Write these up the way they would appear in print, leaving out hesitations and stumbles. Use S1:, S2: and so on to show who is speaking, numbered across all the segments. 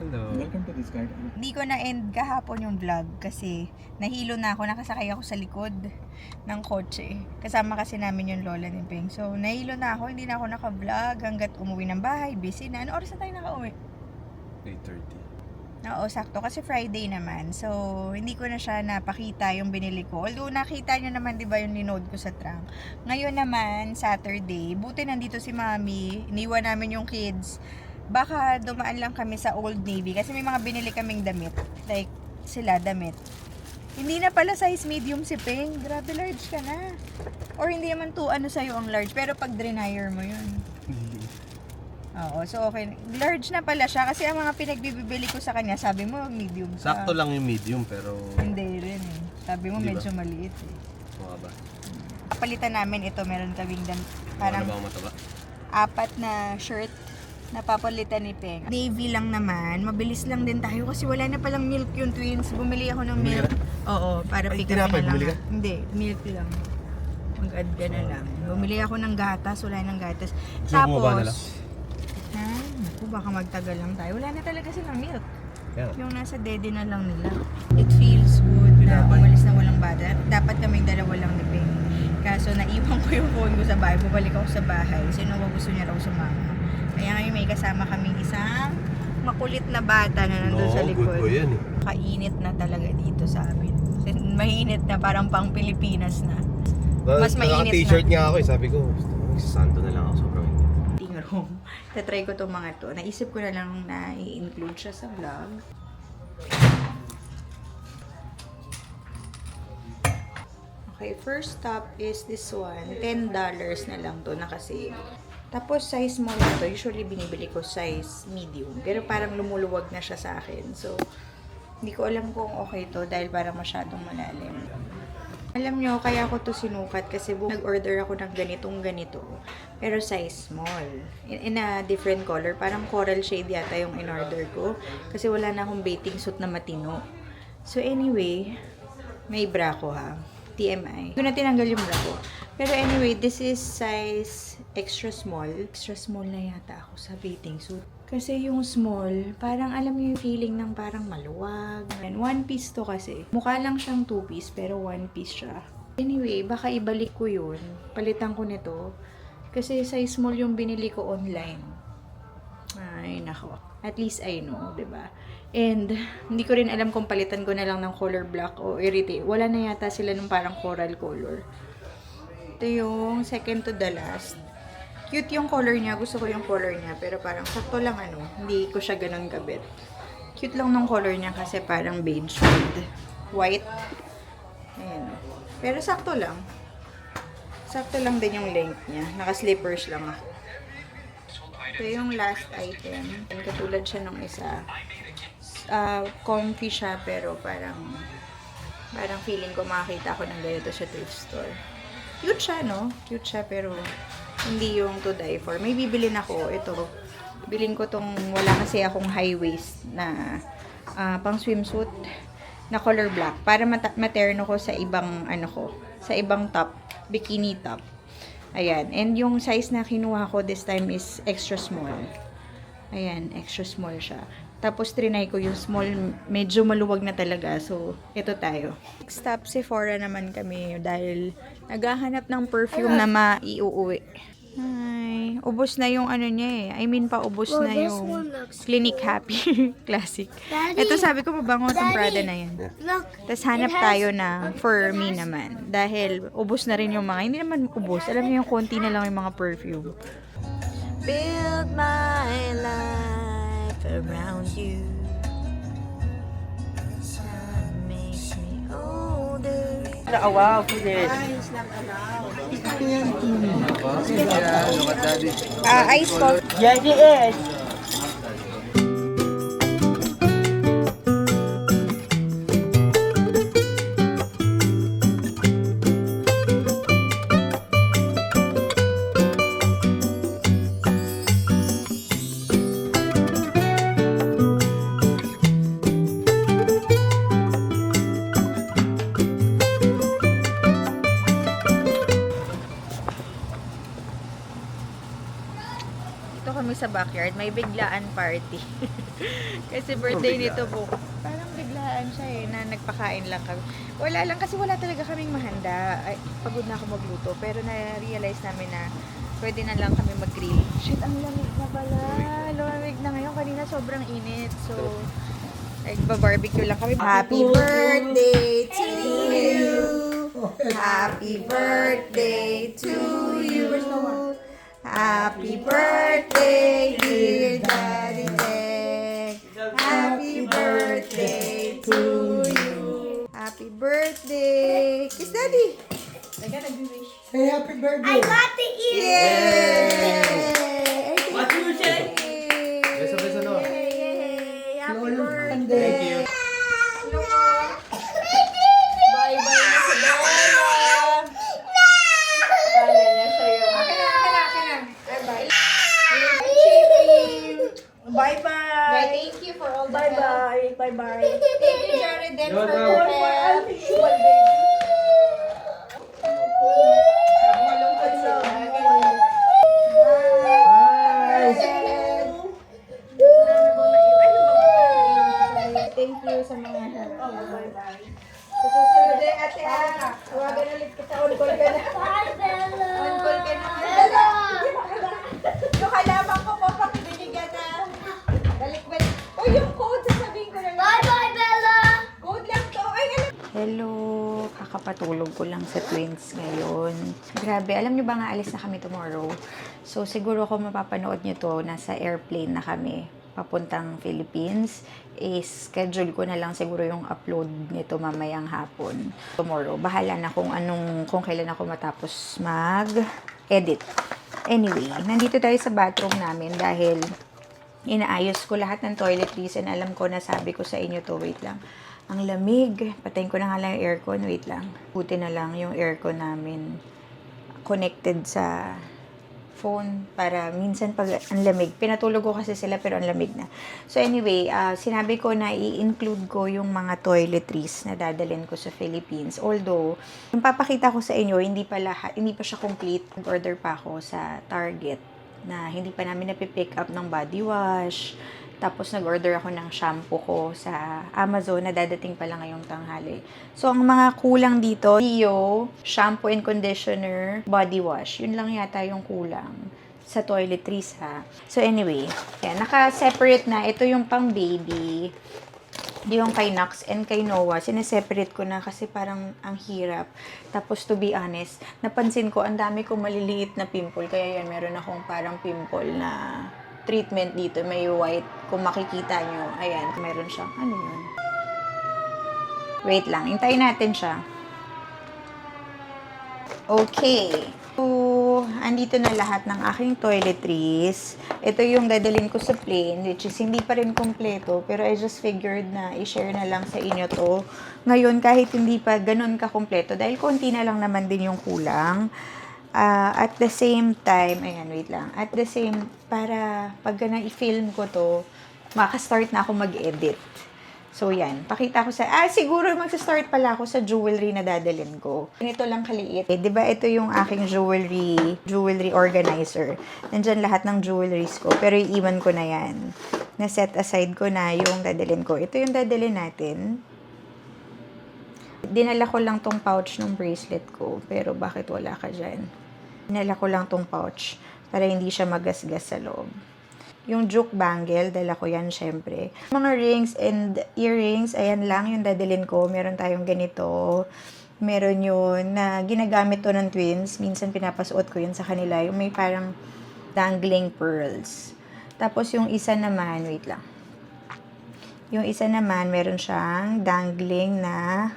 S1: Hello.
S2: Welcome to this guide.
S3: Hindi ko na-end kahapon yung vlog kasi nahilo na ako, nakasakay ako sa likod ng kotse. Kasama kasi namin yung lola ni Peng. So, nahilo na ako, hindi na ako naka-vlog hanggat umuwi ng bahay, busy na. Ano oras na tayo nakauwi?
S1: 8:30.
S3: Oo, sakto. Kasi Friday naman. So, hindi ko na siya napakita yung binili ko. Although, nakita nyo naman, di ba, yung linode ko sa trunk. Ngayon naman, Saturday, buti nandito si Mami. Iniwan namin yung kids. Baka dumaan lang kami sa Old Navy. Kasi may mga binili kaming damit. Like, sila damit. Hindi na pala size medium si Peng. Grabe, large ka na. Or hindi naman to ano sa'yo ang large. Pero pag denier mo yun. Oo, so okay. Large na pala siya kasi ang mga pinagbibili ko sa kanya, sabi mo medium ka.
S1: Sakto lang yung medium pero
S3: Hindi rin eh. Sabi mo
S1: Di ba?
S3: medyo maliit eh.
S1: mga ba?
S3: Palitan namin ito, meron kaming
S1: Parang
S3: parang
S1: ba mataba?
S3: 4 na shirt na papalitan ni Peng. Navy lang naman, mabilis lang din tayo kasi wala na palang milk yung twins. Bumili ako ng
S1: Bumili
S3: milk. Oo, para
S1: Ay,
S3: pick up
S1: tinapay,
S3: na lang.
S1: bumili ka?
S3: Hindi, milk lang. Mag-add ka na lang. Bumili ako ng gatas, wala nang gatas.
S1: So, bumaba na lang?
S3: Ay, naku, baka magtagal lang tayo. Wala na talaga silang milk.
S1: Yeah.
S3: Yung nasa dede na lang nila. It feels good na
S1: Tinapay.
S3: umalis na walang bata. Dapat kaming dalawa lang ni Peng. Kaso naiwan ko yung phone ko sa bahay. Bumalik ako sa bahay. Sino ba gusto niya raw sumama? Kaya ngayon may kasama kaming isang makulit na bata na nandun sa likod.
S1: good boy yan eh.
S3: Kainit na talaga dito sa amin. Mainit na, parang pang Pilipinas na. Mas mainit
S1: Naka-t-shirt
S3: na.
S1: nga ako eh. Sabi ko, sando na lang ako. Sobrang init.
S3: Meeting room. Tatry ko itong mga to. Naisip ko na lang na i-include siya sa vlog. Okay, first stop is this one. $10 na lang to, nakasave. Tapos size small na to. Usually binibili ko size medium. Pero parang lumuluwag na siya sa akin. So, hindi ko alam kung okay to dahil parang masyadong malalim. Alam nyo, kaya ako to sinukat kasi nag-order ako ng ganito. Pero size small. In a different color. Parang coral shade yata yung in-order ko. Kasi wala na akong bathing suit na matino. So anyway, may bra ko ha. TMI. Hindi ko na tinanggal yung bra ko. Pero anyway, this is size extra small. Extra small na yata ako sa bathing suit. Kasi yung small, parang alam mo yung feeling ng parang maluwag. And one piece to kasi. Mukha lang siyang 2 piece, pero 1 piece siya. Anyway, baka ibalik ko yun. Palitan ko nito. Kasi size small yung binili ko online. Ay, nako. At least I know, 'di ba? And hindi ko rin alam kung palitan ko na lang ng color black o irite. Wala na yata sila nung parang coral color. Ito yung second to the last. Cute yung color niya. Gusto ko yung color niya. Pero parang sakto lang ano. Hindi ko siya ganun kabit. Cute lang nung color niya kasi parang beige with white. Ayan. Pero sakto lang. Sakto lang din yung length niya. Naka-slippers lang ako. Ito yung last item. And katulad siya nung isa. Comfy siya pero parang feeling ko makakita ko ng ganito sa thrift store. Cute siya, no? Cute siya pero hindi yung to die for. May bibilin ako. Ito. Bilin ko tong wala kasi akong high waist na pang swimsuit na color black para materno ko sa ibang ano ko, sa ibang top, bikini top. Ayan. And yung size na kinuha ko this time is extra small. Ayan, extra small siya. Tapos trinay ko yung small, medyo maluwag na talaga. So, ito tayo. Next stop, Sephora naman kami dahil naghahanap ng perfume na maiuuwi. Ay, ubos na yung ano niya eh. I mean, paubos na yung Clinique Happy Classic.
S4: Daddy,
S3: Ito sabi ko, mabango itong
S4: Daddy.
S3: Prada na yan.
S4: Look,
S3: Tapos hanap tayo na for me naman. Dahil ubos na rin yung mga, hindi naman ubos. Alam niyo yung konti na lang yung mga perfume. Build my life around you. Time makes me older.
S5: Oh, wow, goodness.
S3: Ice coffee.
S5: Yes, it is.
S3: Dito kami sa backyard, may biglaan party. Kasi birthday
S1: biglaan?
S3: nito po. Parang biglaan siya na nagpakain lang kami. Wala lang kasi wala talaga kaming mahanda. Ay, pagod na ako magluto. Pero na-realize namin na pwede na lang kami mag-grill. Shit, ang lamig na pala. Lamig na ngayon. Kanina sobrang init. So, nagba-barbecue lang kami. Happy birthday to you. Happy birthday to you. Happy birthday, dear Daddy Deng. Happy birthday to you. Happy birthday. Kiss Daddy.
S2: Say happy birthday.
S4: I got to eat it.
S3: Yay!
S5: What you say?
S1: Besa-besa no.
S3: Yay! Happy
S2: Lolo,
S3: birthday.
S1: Thank you.
S3: Bye-bye na si Lola. Kaya niya siya yung... Akin na. Bye-bye. Bye-bye.
S4: Thank you for all the help.
S3: Bye-bye. Bye-bye.
S4: Thank you, Jared, then
S1: You're
S4: for your help. Malungkot sila.
S3: Thank you sa mga help. Bye-bye. Sa susunod eh, ate tawagan ulit kita. On call ka na.
S4: Bye, Bella.
S3: On call ka na.
S4: Bella.
S3: Yung halaman ko po, pakibigyan na. Balik. O yung code, sasabihin ko na lang.
S4: Bye, Bella.
S3: Code lang to. Ay, alam. Hello, kakapatulog ko lang sa twins ngayon. Grabe, alam nyo ba nga alis na kami tomorrow? So siguro kung mapapanood nyo to, nasa airplane na kami papuntang Philippines. Schedule ko na lang siguro yung upload nito mamayang hapon. Tomorrow, bahala na kung kailan ako matapos mag-edit. Anyway, nandito tayo sa bathroom namin dahil inaayos ko lahat ng toiletries and alam ko, nasabi ko sa inyo to, wait lang. Ang lamig. Patayin ko na nga lang yung aircon. Wait lang. Buti na lang yung aircon namin connected sa phone para minsan pag ang lamig. Pinatulog ko kasi sila pero ang lamig na. So anyway, sinabi ko na i-include ko yung mga toiletries na dadalhin ko sa Philippines. Although, yung papakita ko sa inyo, hindi pa siya complete. Order pa ako sa Target na hindi pa namin napipick up ng body wash. Tapos nag-order ako ng shampoo ko sa Amazon na dadating pala ngayong tanghali. So, ang mga kulang dito, Dio, shampoo and conditioner, body wash. Yun lang yata yung kulang sa toiletries, ha. So, anyway, yan, naka-separate na. Ito yung pang baby. Yung kay Nox and kay Noah, sineseparate ko na kasi parang ang hirap. Tapos, to be honest, napansin ko, ang dami kong maliliit na pimple. Kaya yan, meron akong parang pimple na treatment dito. May white. Kung makikita nyo, ayan, meron siyang, ano yun? Wait lang, hintayin natin siya. Okay. So, andito na lahat ng aking toiletries. Ito yung dadalhin ko sa plane, which is hindi pa rin kompleto, pero I just figured na i-share na lang sa inyo to. Ngayon, kahit hindi pa ganun ka-kompleto, dahil konti na lang naman din yung kulang. At the same time, ayan, wait lang. At the same, para pag na-i-film ko to, makaka-start na ako mag-edit. So, yan. Pakita ko sa... siguro magsa-start pala ako sa jewelry na dadalhin ko. Ganito lang kaliit. Diba, ito yung aking jewelry organizer. Nandyan lahat ng jewelries ko. Pero iiwan ko na yan. Na-set aside ko na yung dadalhin ko. Ito yung dadalhin natin. Dinala ko lang tong pouch ng bracelet ko. Pero bakit wala ka dyan? Dinala ko lang tong pouch para hindi siya magasgas sa loob. Yung juke bangle, dala ko yan syempre. Mga rings and earrings, ayan lang yung dadalhin ko. Meron tayong ganito. Meron yun na ginagamit to ng twins. Minsan pinapasuot ko yun sa kanila. Yung may parang dangling pearls. Tapos yung isa naman, wait lang. Yung isa naman, meron siyang dangling na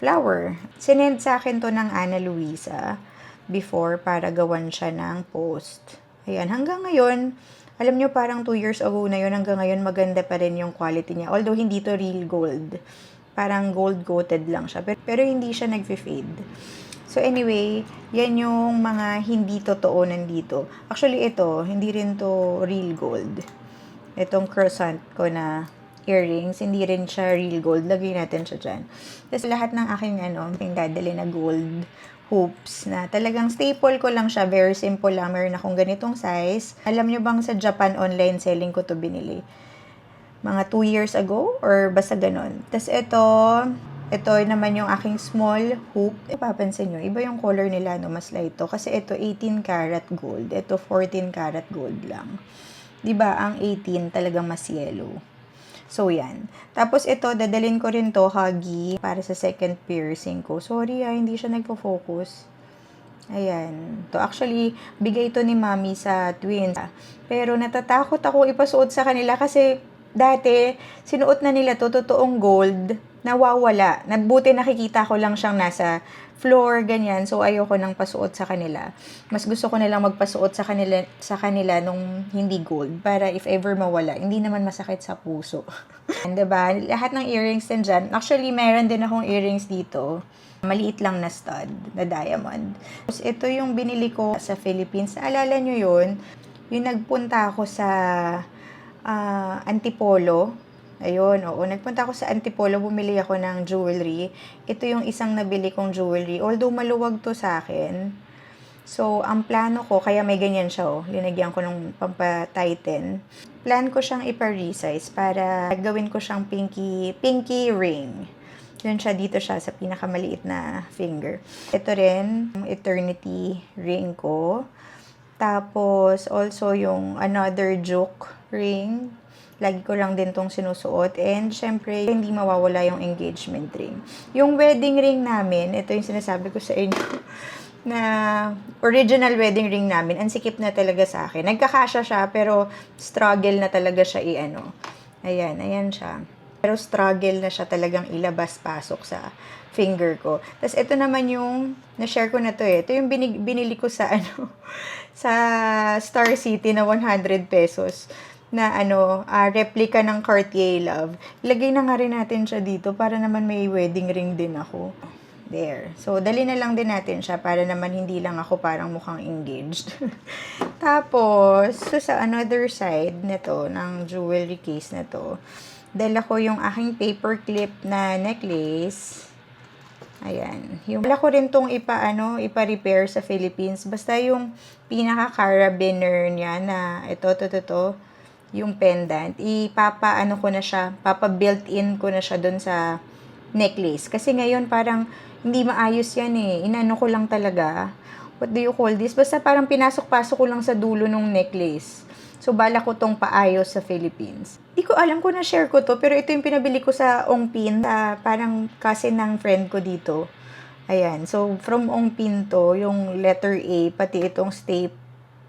S3: flower. Sinend sa akin to ng Ana Luisa before para gawan siya ng post. Ayan, hanggang ngayon, alam nyo parang 2 years ago na yun, hanggang ngayon maganda pa rin yung quality niya. Although hindi to real gold. Parang gold-coated lang siya. Pero hindi siya nag-fade. So anyway, yan yung mga hindi totoo nandito. Actually ito, hindi rin to real gold. Itong croissant ko na earrings, hindi rin siya real gold. Lagay natin siya dyan. Tapos lahat ng aking dadali na gold hoops na talagang staple ko lang siya. Very simple lang. Meron akong ganitong size. Alam nyo bang sa Japan online selling ko to binili? Mga 2 years ago or basta ganon. Tapos ito naman yung aking small hoop. Papansin nyo, iba yung color nila, no? Mas light to. Kasi ito 18 karat gold. Ito 14 karat gold lang. Diba, ang 18 talagang mas yellow. So, yan. Tapos, ito, dadalhin ko rin to, Huggy, para sa second piercing ko. Sorry, hindi siya nagpo-focus. Ayan. To actually, bigay to ni Mami sa twins. Pero, natatakot ako ipasuot sa kanila kasi dati, sinuot na nila to, totoong gold, nawawala. Buti nakikita ko lang siyang nasa floor, ganyan. So, ayoko nang pasuot sa kanila. Mas gusto ko nilang magpasuot sa kanila nung hindi gold. Para if ever mawala, hindi naman masakit sa puso. And, diba? Lahat ng earrings din dyan. Actually, meron din akong earrings dito. Maliit lang na stud, na diamond. Tapos, ito yung binili ko sa Philippines. Alala nyo yun? Yung nagpunta ako sa Antipolo. Ayun, oo. Nagpunta ako sa Antipolo, bumili ako ng jewelry. Ito yung isang nabili kong jewelry. Although maluwag to sa akin. So, ang plano ko, kaya may ganyan siya, oh. Linagyan ko ng pampatighten. Plan ko siyang ipa-resize para gawin ko siyang pinky ring. Yun siya, dito siya sa pinakamaliit na finger. Ito rin, yung eternity ring ko. Tapos, also yung another joke ring. Lagi ko lang din tong sinusuot. And, syempre, hindi mawawala yung engagement ring. Yung wedding ring namin, ito yung sinasabi ko sa inyo, na original wedding ring namin, ang sikip na talaga sa akin. Nagkakasya siya, pero struggle na talaga siya ayan siya. Pero struggle na siya talagang ilabas-pasok sa finger ko. Tapos, ito naman yung, na-share ko na to Ito yung binili ko sa, sa Star City na 100 pesos. Na replica ng Cartier Love. Ilagay na nga rin natin siya dito para naman may wedding ring din ako. There. So, dali na lang din natin siya para naman hindi lang ako parang mukhang engaged. Tapos, so sa another side nito, ng jewelry case na to, dala ko yung aking paperclip na necklace. Ayan. Wala ko rin tong ipa-repair sa Philippines. Basta yung pinaka-carabiner niya na ito, yung pendant, ko na siya, papa-built-in ko na siya dun sa necklace. Kasi ngayon parang hindi maayos yan Inano ko lang talaga. What do you call this? Basta parang pinasok-pasok ko lang sa dulo ng necklace. So, bala ko tong paayos sa Philippines. Di ko alam kung na-share ko to, pero ito yung pinabili ko sa Ongpin, parang cousin ng friend ko dito. Ayan. So, from Ongpin to, yung letter A, pati itong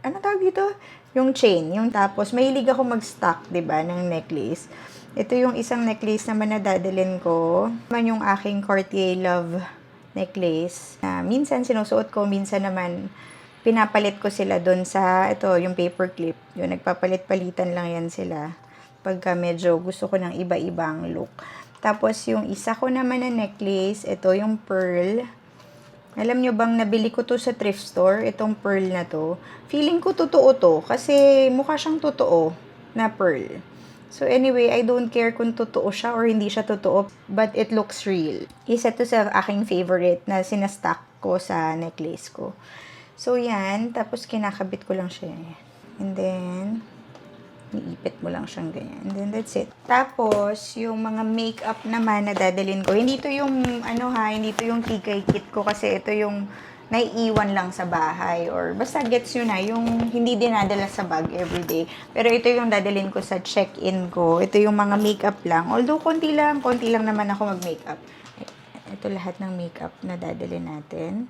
S3: ano tawag dito? Yung chain, tapos mahilig ako mag-stock, 'di ba, ng necklace. Ito yung isang necklace naman na dadalhin ko. Naman yung aking Cartier Love necklace. Minsan sinusuot ko, minsan naman pinapalit ko sila doon sa yung paperclip. Yung nagpapalit-palitan lang yan sila. Pagka medyo gusto ko ng iba-ibang look. Tapos yung isa ko naman na necklace, ito yung pearl. Alam nyo bang nabili ko to sa thrift store, itong pearl na to. Feeling ko totoo to kasi mukha siyang totoo na pearl. So anyway, I don't care kung totoo siya or hindi siya totoo, but it looks real. Isa to sa aking favorite na sinastock ko sa necklace ko. So yan, tapos kinakabit ko lang siya. And then, iipit mo lang siyang ganyan. And then, that's it. Tapos, yung mga makeup naman na dadalhin ko. Hindi to yung, hindi to yung tikay kit ko kasi ito yung naiiwan lang sa bahay. Or, basta gets yun yung hindi dinadala sa bag everyday. Pero ito yung dadalhin ko sa check-in ko. Ito yung mga makeup lang. Although, konti lang naman ako mag-makeup. Ito lahat ng makeup na dadalhin natin.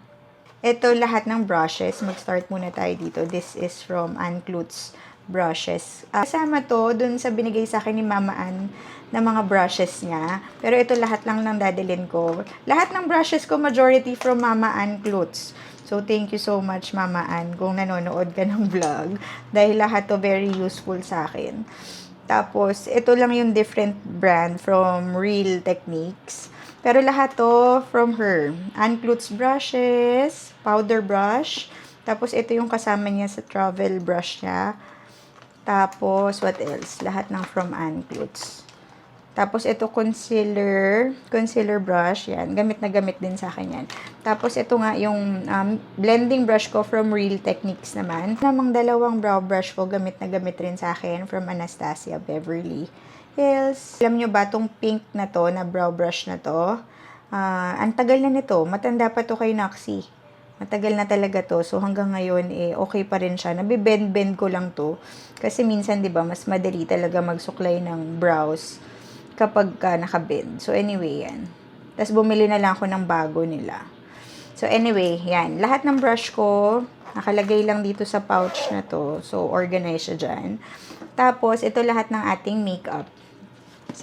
S3: Ito lahat ng brushes. Mag-start muna tayo dito. This is from Ann Klutz brushes. Kasama to dun sa binigay sa akin ni Mama Ann na mga brushes niya. Pero ito lahat lang ng dadalhin ko. Lahat ng brushes ko, majority from Mama Ann Klutz. So, thank you so much, Mama Ann, kung nanonood ka ng vlog. Dahil lahat to very useful sa akin. Tapos, ito lang yung different brand from Real Techniques. Pero lahat to from her. Ann Klutz brushes, powder brush. Tapos, ito yung kasama niya sa travel brush niya. Tapos, what else? Lahat ng from Ann Klutz. Tapos, ito, concealer brush. Yan, gamit na gamit din sa akin yan. Tapos, ito nga yung blending brush ko from Real Techniques naman. Namang dalawang brow brush ko, gamit na gamit rin sa akin from Anastasia Beverly Hills. Alam nyo ba, tong pink na to, na brow brush na to, ang tagal na nito. Matanda pa to kay Noxie. Matagal na talaga to. So, hanggang ngayon, okay pa rin siya. Nabibend-bend ko lang to. Kasi minsan, di ba, mas madali talaga magsuklay ng brows kapag nakabend. So, anyway, yan. Tapos, bumili na lang ako ng bago nila. So, anyway, yan. Lahat ng brush ko, nakalagay lang dito sa pouch na to. So, organize siya dyan. Tapos, ito lahat ng ating makeup.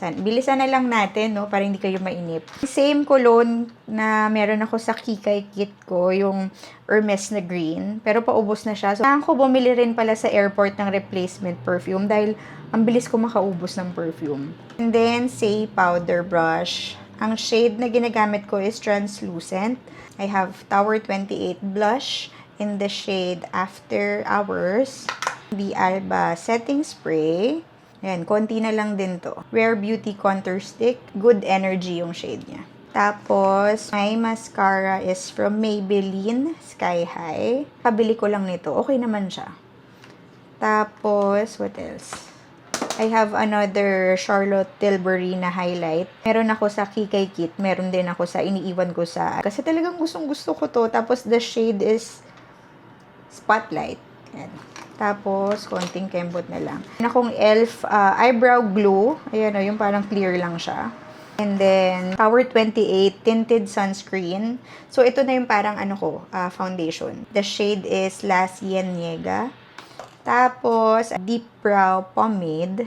S3: Bilisan na lang natin, no? Para hindi kayo mainip. Same cologne na meron ako sa Kikay kit ko, yung Hermes na green. Pero paubos na siya. So, ako bumili rin pala sa airport ng replacement perfume dahil ang bilis ko makaubos ng perfume. And then, Say powder brush. Ang shade na ginagamit ko is translucent. I have Tower 28 blush in the shade After Hours. The Alba setting spray. Ayan, konti na lang din to. Rare Beauty Contour Stick. Good Energy yung shade niya. Tapos, my mascara is from Maybelline Sky High. Pabili ko lang nito. Okay naman siya. Tapos, what else? I have another Charlotte Tilbury na highlight. Meron ako sa Kikay Kit. Meron din ako sa iniiwan ko sa... Kasi talagang gustong-gusto ko to. Tapos, the shade is Spotlight. Ayan. Tapos, konting kembot na lang. Meron akong e.l.f. Eyebrow glue. Ayan o, yung parang clear lang siya. And then, Power 28 Tinted Sunscreen. So, ito na yung parang foundation. The shade is La Cienega. Tapos, Deep Brow Pomade.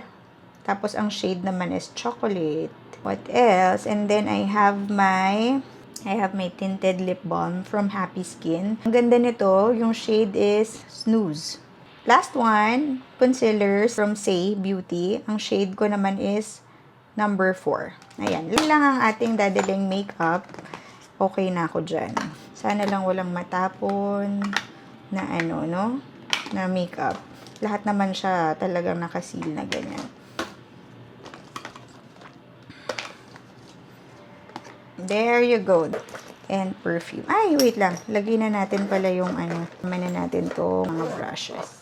S3: Tapos, ang shade naman is Chocolate. What else? And then, I have my tinted lip balm from Happy Skin. Ang ganda nito, yung shade is Snooze. Last one, concealers from Say Beauty. Ang shade ko naman is number 4. Ayan, yun lang ang ating dadaling makeup. Okay na ako dyan. Sana lang walang matapon na na makeup. Lahat naman siya talagang nakaseal na ganyan. There you go. And perfume. Ay, wait lang. Lagyan na natin pala yung naman na natin to mga brushes.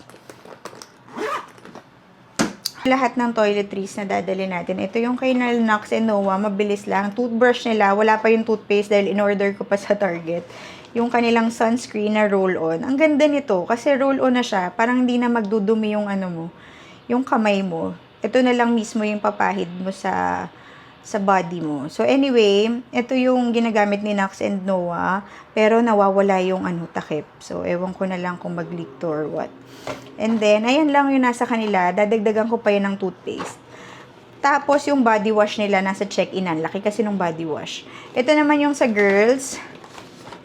S3: Lahat ng toiletries na dadali natin. Ito yung kay Nox and Noah. Mabilis lang. Toothbrush nila. Wala pa yung toothpaste dahil in-order ko pa sa Target. Yung kanilang sunscreen na roll-on. Ang ganda nito. Kasi roll-on na siya. Parang hindi na magdudumi yung yung kamay mo. Ito na lang mismo yung papahid mo sa body mo. So, anyway, ito yung ginagamit ni Nox and Noah. Pero nawawala yung takip. So, ewan ko na lang kung mag-leak to or what. And then, ayan lang yung nasa kanila. Dadagdagan ko pa yun ng toothpaste. Tapos, yung body wash nila nasa check-inan. Laki kasi ng body wash. Ito naman yung sa girls.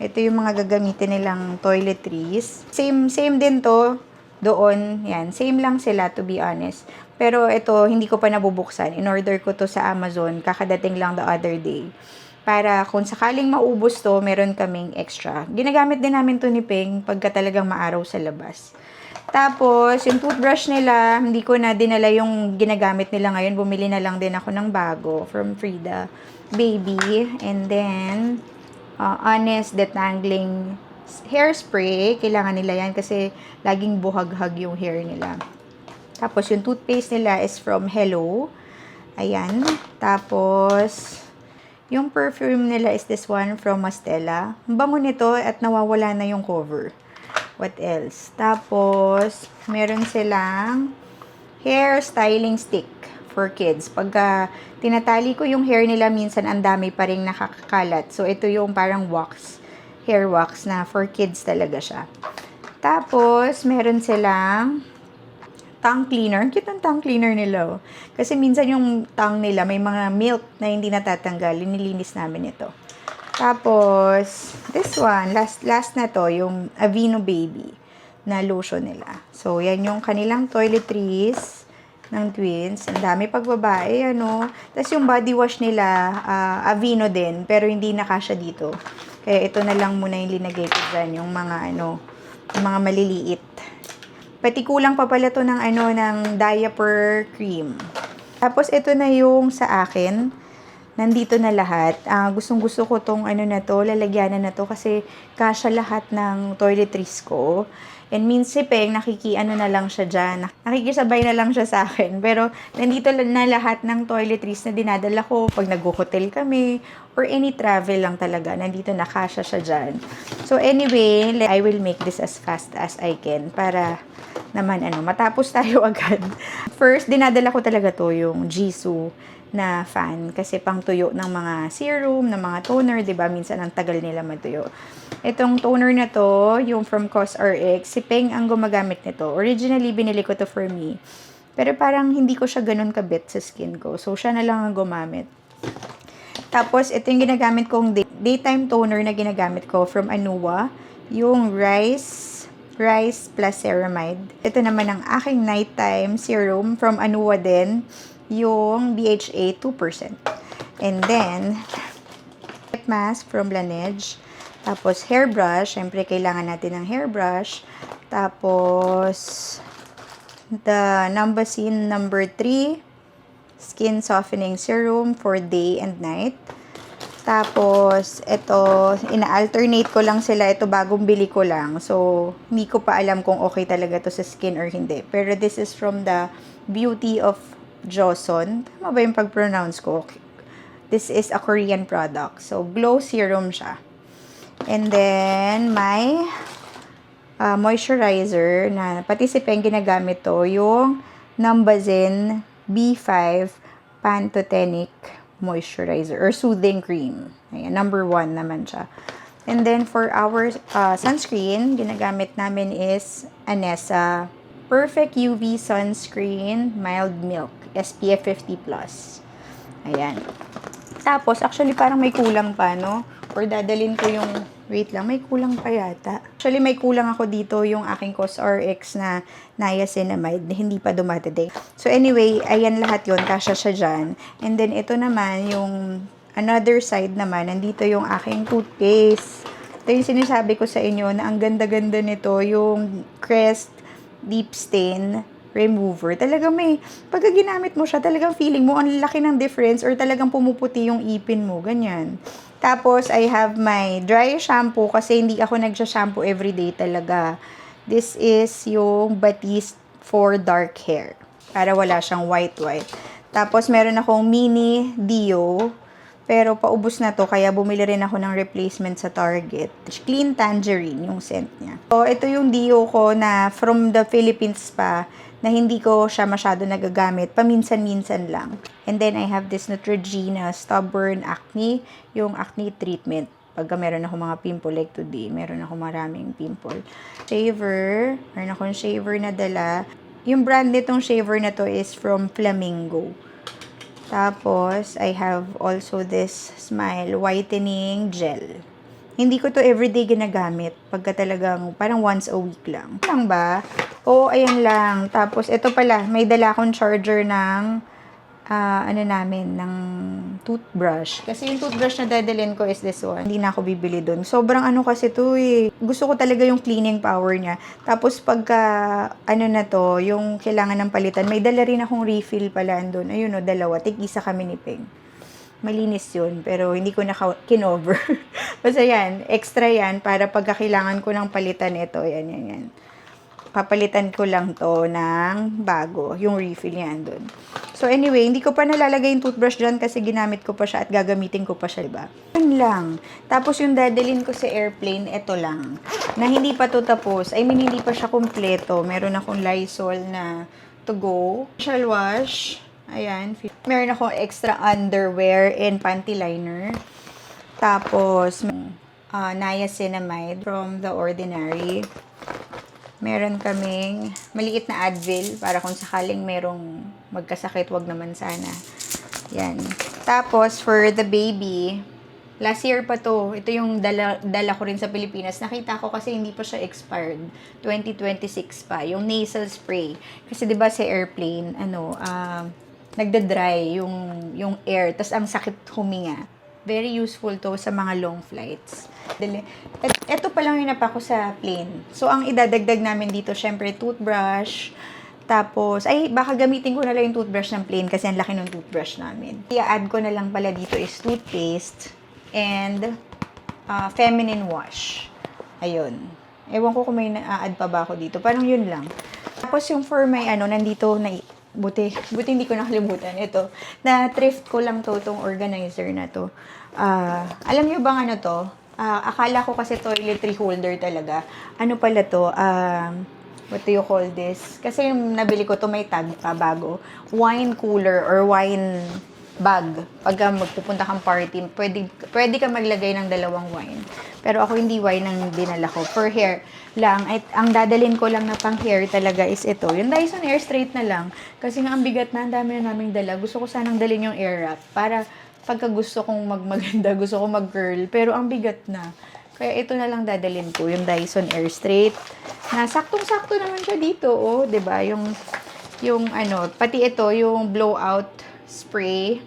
S3: Ito yung mga gagamitin nilang toiletries. Same din to doon. Yan. Same lang sila, to be honest. Pero ito, hindi ko pa nabubuksan. In-order ko to sa Amazon. Kakadating lang the other day. Para kung sakaling maubos to, meron kaming extra. Ginagamit din namin to ni Peng pagka talagang maaraw sa labas. Tapos, yung toothbrush nila, hindi ko na dinala yung ginagamit nila ngayon. Bumili na lang din ako ng bago from Frida Baby. And then, Honest Detangling Hairspray. Kailangan nila yan kasi laging buhaghag yung hair nila. Tapos, yung toothpaste nila is from Hello. Ayan. Tapos, yung perfume nila is this one from Mastella. Ang bango nito at nawawala na yung cover. What else? Tapos, meron silang hair styling stick for kids. Pagka tinatali ko yung hair nila, minsan ang dami pa rin nakakakalat. So, ito yung parang wax, hair wax na for kids talaga siya. Tapos, meron silang tongue cleaner. Ang cute ng tongue cleaner nila. Oh. Kasi minsan yung tongue nila, may mga milk na hindi natatanggal. Nilinis namin ito. Tapos, this one, last na to, yung Aveeno Baby na lotion nila. So, yan yung kanilang toiletries ng twins. Ang dami pagbabae, Tapos, yung body wash nila, Aveeno din, pero hindi nakasya dito. Kaya, ito na lang muna yung linagay ko dyan, yung mga, yung mga maliliit. Pati kulang pa pala to ng, ng diaper cream. Tapos, ito na yung sa akin. Nandito na lahat. Gustong-gusto ko tong ano na to, lalagyanan na to kasi kasya lahat ng toiletries ko. And minsan Peng, nakikiano na lang siya dyan. Nakikisabay na lang siya sa akin. Pero, nandito na lahat ng toiletries na dinadala ko pag nag-hotel kami or any travel lang talaga. Nandito na kasya siya dyan. So, anyway, I will make this as fast as I can para naman matapos tayo agad. First, dinadala ko talaga to yung Jisoo na fan kasi pang tuyo ng mga serum, ng mga toner, 'di ba? Minsan ang tagal nila matuyo. Itong toner na to, yung from COSRX, si Peng ang gumagamit nito. Originally binili ko to for me. Pero parang hindi ko siya ganun kabit sa skin ko. So siya na lang ang gumamit. Tapos ito yung ginagamit kong daytime toner na ginagamit ko from Anua, yung rice plus ceramide. Ito naman ang aking nighttime serum from Anua din, yung BHA 2%. And then, mask from Laneige. Tapos, hairbrush. Siyempre, kailangan natin ng hairbrush. Tapos, the Numbacin number 3 Skin Softening Serum for day and night. Tapos, ito, ina-alternate ko lang sila. Ito, bagong bili ko lang. So, hindi ko pa alam kung okay talaga to sa skin or hindi. Pero this is from the Beauty of Joseon. Tama ba yung pag-pronounce ko? This is a Korean product. So, glow serum siya. And then, my moisturizer na pati si Peng ginagamit to, yung Numbazin B5 Pantotenic Moisturizer or Soothing Cream. Ayan, number 1 naman siya. And then, for our sunscreen, ginagamit namin is Anessa Perfect UV Sunscreen Mild Milk SPF 50+. Ayan. Tapos, actually, parang may kulang pa, no? Or dadalhin ko yung, wait lang, may kulang pa yata. Actually, may kulang ako dito yung aking COSRX na niacinamide, hindi pa dumadating. So, anyway, ayan lahat yun, kasya siya dyan. And then, ito naman, yung another side naman, nandito yung aking toothpaste. Ito yung sinasabi ko sa inyo na ang ganda-ganda nito, yung Crest Deep Stain Remover. Talagang pagka ginamit mo siya, talagang feeling mo, ang laki ng difference or talagang pumuputi yung ipin mo, ganyan. Tapos, I have my dry shampoo kasi hindi ako nagsha-shampoo everyday talaga. This is yung Batiste for dark hair. Para wala siyang white. Tapos, meron akong mini Dio. Pero, paubos na to, kaya bumili rin ako ng replacement sa Target. Clean Tangerine, yung scent niya. So, ito yung Dio ko na from the Philippines pa, na hindi ko siya masyado nagagamit, paminsan-minsan lang. And then, I have this Neutrogena Stubborn Acne, yung acne treatment. Pagka meron ako mga pimple, like today, meron ako maraming pimple. Shaver, meron akong shaver na dala. Yung brand nitong shaver na to is from Flamingo. Tapos, I have also this Smile Whitening Gel. Hindi ko to everyday ginagamit. Pagka talagang parang once a week lang. Lang ba? Oo, ayan lang. Tapos, ito pala, may dala akong charger ng, ng toothbrush. Kasi yung toothbrush na dadalhin ko is this one. Hindi na ako bibili dun. Sobrang kasi to eh. Gusto ko talaga yung cleaning power niya. Tapos, pagka, na to, yung kailangan ng palitan, may dala rin akong refill pala andun. Ayun o, dalawa. Tig-isa kami ni Peng. Malinis yun, pero hindi ko na kinover. Basta yan, extra yan, para pagka kailangan ko ng palitan ito, yan. Papalitan ko lang to ng bago, yung refill yan dun. So anyway, hindi ko pa nalalagay yung toothbrush dyan kasi ginamit ko pa siya at gagamitin ko pa siya, diba? Yun lang. Tapos yung dadalhin ko sa airplane, ito lang. Na hindi pa to tapos. I mean, hindi pa siya kompleto. Meron akong Lysol na to go. Facial wash. Ayan. Meron akong extra underwear and panty liner. Tapos, niacinamide from The Ordinary. Meron kaming maliit na Advil para kung sakaling merong magkasakit, wag naman sana. Yan. Tapos, for the baby, last year pa to. Ito yung dala ko rin sa Pilipinas. Nakita ko kasi hindi pa siya expired. 2026 pa. Yung nasal spray. Kasi 'di ba sa airplane, nagda-dry yung air. Tas ang sakit huminga. Very useful to sa mga long flights. Ito pa lang yung napako sa plane. So, ang idadagdag namin dito, syempre, toothbrush, Tapos, ay, baka gamitin ko na lang yung toothbrush ng plain kasi ang laki ng toothbrush namin. I-add ko na lang pala dito is toothpaste and feminine wash. Ayun. Ewan ko kung may na-add pa ba ako dito. Parang yun lang. Tapos yung for my nandito na buti hindi ko nakalimutan. Ito, na thrift ko lang itong organizer na to. Alam niyo bang ano to? Akala ko kasi toiletry holder talaga. Ano pala to? What do you call this? Kasi yung nabili ko to may tag pa bago. Wine cooler or wine bag. Pagka magpupunta kang party, pwede ka maglagay ng 2 wine. Pero ako hindi wine ang dinala ko. For hair lang. Ang dadalhin ko lang na pang hair talaga is ito. Yung Dyson Air Straight na lang. Kasi nga ang bigat na, ang dami na naming dala. Gusto ko sanang dalhin yung air wrap. Para pagka gusto kong magmaganda, gusto kong mag-curl. Pero ang bigat na. Kaya ito na lang dadalhin ko, yung Dyson Air Straight. Na saktong-sakto naman siya dito, oh, 'di ba? Yung pati ito, yung blowout spray.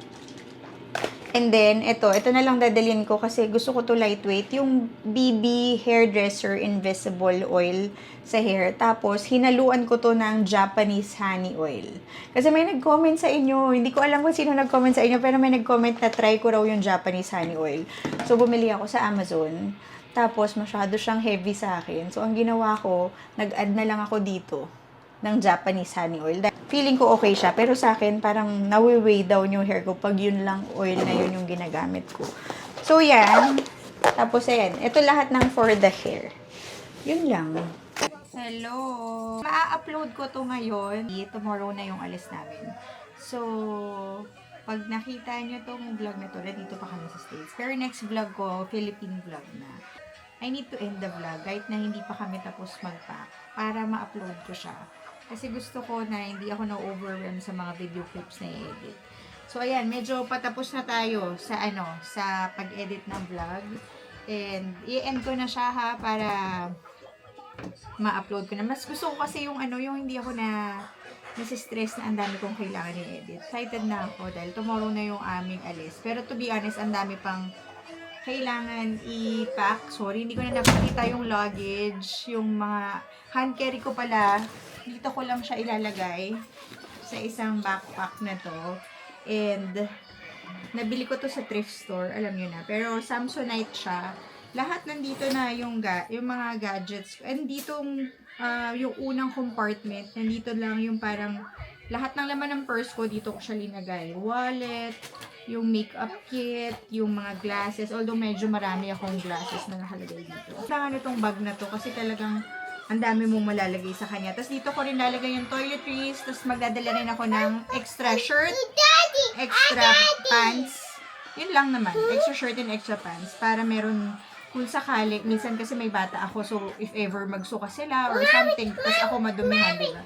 S3: And then ito na lang dadalhin ko kasi gusto ko to lightweight, yung BB Hairdresser Invisible Oil sa hair. Tapos hinaluan ko to ng Japanese honey oil. Kasi may nag-comment sa inyo, hindi ko alam kung sino nag-comment sa inyo, pero may nag-comment na try ko raw yung Japanese honey oil. So bumili ako sa Amazon. Tapos, masyado siyang heavy sa akin. So, ang ginawa ko, nag-add na lang ako dito ng Japanese honey oil. Feeling ko okay siya. Pero sa akin, parang nawi-weigh down yung hair ko pag yun lang oil na yun yung ginagamit ko. So, yan. Tapos, ayan. Ito lahat ng for the hair. Yun lang. Hello! Ma-upload ko to ngayon. Tomorrow na yung alis namin. So, pag nakita nyo tong vlog na to, nandito pa kami sa States. Pero next vlog ko, Philippine vlog na. I need to end the vlog kahit na hindi pa kami tapos mag-pack para ma-upload ko siya. Kasi gusto ko na hindi ako na-overwhelm sa mga video clips na i-edit. So, ayan, medyo patapos na tayo sa sa pag-edit ng vlog. And, i-end ko na siya ha para ma-upload ko na. Mas gusto ko kasi yung yung hindi ako nasi-stress na ang dami kong kailangan i-edit. Excited na ako dahil tomorrow na yung aming alis. Pero to be honest, ang dami pang kailangan i-pack. Sorry, hindi ko na napakita yung luggage. Yung mga hand carry ko pala, dito ko lang siya ilalagay sa isang backpack na to. And, nabili ko to sa thrift store, alam nyo na. Pero, Samsonite siya. Lahat nandito na yung mga gadgets. And ditong, yung unang compartment, nandito lang yung parang, lahat ng laman ng purse ko, dito ko siya linagay. Wallet, yung makeup kit, yung mga glasses. Although medyo marami akong glasses na nakalagay dito. Kailangan itong bag na to kasi talagang ang dami mong malalagay sa kanya. Tapos dito ko rin lalagay yung toiletries. Tapos magdadala rin ako ng extra shirt, extra pants. Yun lang naman. Extra shirt and extra pants. Para meron, kung sakali, minsan kasi may bata ako. So, if ever magsuka sila or something, tapos ako madumihan, diba?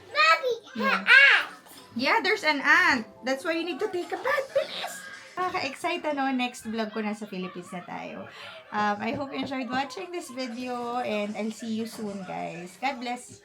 S3: Yeah, there's an ant. That's why you need to take a bath. Bilis! Nakaka-excite next vlog ko nasa Philippines na tayo. I hope you enjoyed watching this video and I'll see you soon guys. God bless!